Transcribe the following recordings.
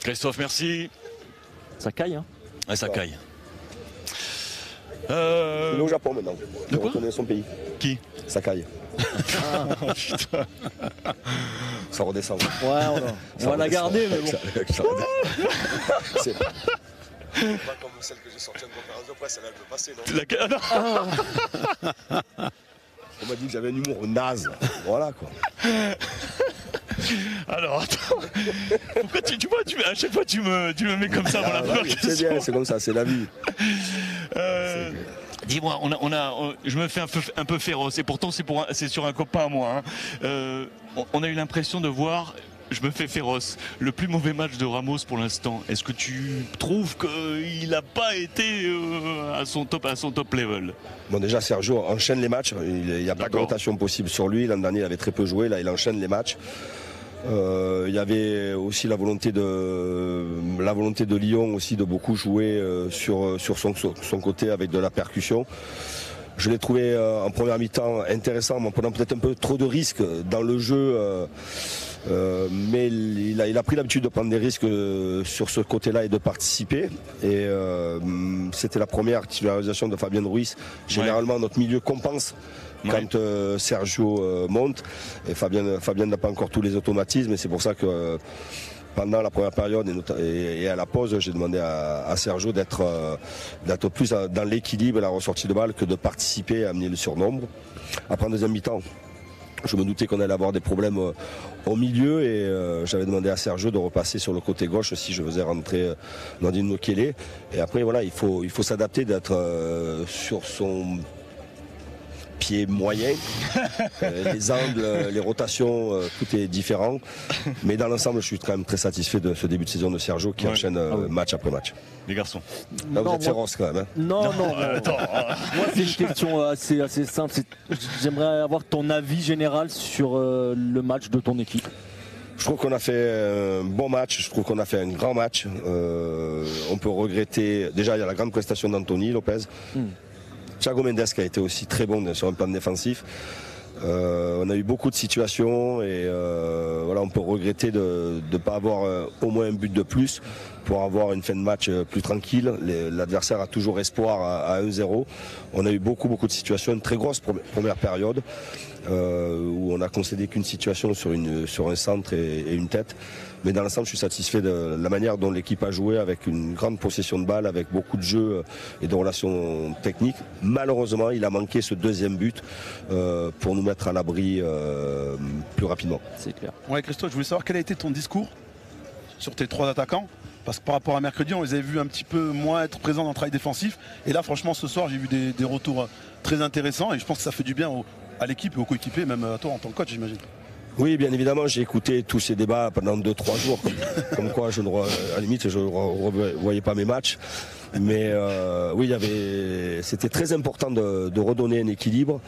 Christophe, merci. Ça caille, hein? Ouais, ça caille. Il est au Japon maintenant. De quoi? Il reconnaît son pays. Qui? Sakai. Putain. Ça redescend. Ouais, on va la garder, mais bon. C'est pas comme celle que j'ai sortie en conférence de presse, elle peut passer, non? On m'a dit que j'avais un humour naze. Voilà quoi. Alors attends, pourquoi tu vois, à chaque fois tu me mets comme ça avant la première question. C'est bien, c'est comme ça, c'est la vie. Dis-moi, je me fais un peu féroce et pourtant c'est sur un copain à moi. Hein. On a eu l'impression de voir, je me fais féroce, le plus mauvais match de Ramos pour l'instant. Est-ce que tu trouves qu'il n'a pas été à son top level? Bon, déjà Sergio enchaîne les matchs, il n'y a pas de rotation possible sur lui. L'an dernier il avait très peu joué, là il enchaîne les matchs. Il y avait aussi la volonté de Lyon aussi de beaucoup jouer sur son côté avec de la percussion. Je l'ai trouvé en première mi-temps intéressant, mais en prenant peut-être un peu trop de risques dans le jeu. Mais il a pris l'habitude de prendre des risques sur ce côté-là et de participer. Et c'était la première titularisation de Fabien Ruiz. Généralement, notre milieu compense quand Sergio monte. Et Fabien n'a pas encore tous les automatismes. Et c'est pour ça que pendant la première période et à la pause, j'ai demandé à Sergio d'être plus dans l'équilibre et la ressortie de balle que de participer et amener le surnombre. Après en deuxième mi-temps, je me doutais qu'on allait avoir des problèmes au milieu et j'avais demandé à Sergio de repasser sur le côté gauche si je faisais rentrer Nandine Mokele. Et après voilà, il faut s'adapter, d'être sur son pied moyen. Les angles, les rotations, tout est différent. Mais dans l'ensemble, je suis quand même très satisfait de ce début de saison de Sergio qui enchaîne match après match. Les garçons. Là, vous êtes féroce quand même. Hein. Non. Attends. Moi, c'est une question assez simple. J'aimerais avoir ton avis général sur le match de ton équipe. Je trouve qu'on a fait un bon match, je trouve qu'on a fait un grand match. On peut regretter, déjà il y a la grande prestation d'Anthony Lopez. Thiago Mendes qui a été aussi très bon sur un plan défensif. On a eu beaucoup de situations et voilà, on peut regretter de ne pas avoir au moins un but de plus pour avoir une fin de match plus tranquille. L'adversaire a toujours espoir à 1-0. On a eu beaucoup de situations, une très grosse première période où on a concédé qu'une situation sur un centre et une tête. Mais dans l'ensemble, je suis satisfait de la manière dont l'équipe a joué avec une grande possession de balle, avec beaucoup de jeux et de relations techniques. Malheureusement, il a manqué ce deuxième but pour nous mettre à l'abri plus rapidement. C'est clair. Ouais, Christophe, je voulais savoir quel a été ton discours sur tes trois attaquants. Parce que par rapport à mercredi, on les avait vus un petit peu moins être présents dans le travail défensif. Et là, franchement, ce soir, j'ai vu des retours très intéressants. Et je pense que ça fait du bien à l'équipe et aux coéquipiers, même à toi en tant que coach, j'imagine. Oui, bien évidemment, j'ai écouté tous ces débats pendant 2-3 jours, comme quoi à la limite je ne voyais pas mes matchs. Mais oui, c'était très important de redonner un équilibre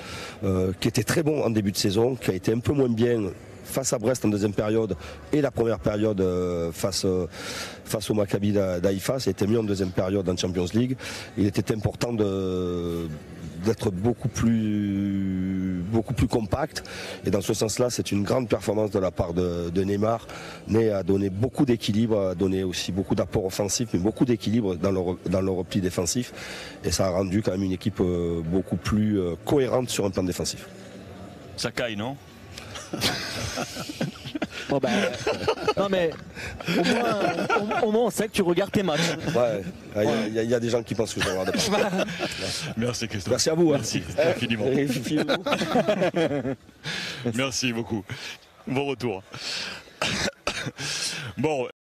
qui était très bon en début de saison, qui a été un peu moins bien face à Brest en deuxième période et la première période face au Maccabi d'Haïfa. Ça a été mieux en deuxième période en Champions League. Il était important d'être beaucoup plus compact, et dans ce sens-là c'est une grande performance de la part de Neymar. Né a donné beaucoup d'équilibre, a donné aussi beaucoup d'apports offensifs, mais beaucoup d'équilibre dans le repli défensif, et ça a rendu quand même une équipe beaucoup plus cohérente sur un plan défensif. Ça caille, non? Bon non mais au moins on sait que tu regardes tes matchs. Ouais, il y a des gens qui pensent que je regarde pas. Merci Christophe. Merci à vous. Merci infiniment. Merci beaucoup. Bon retour. Bon.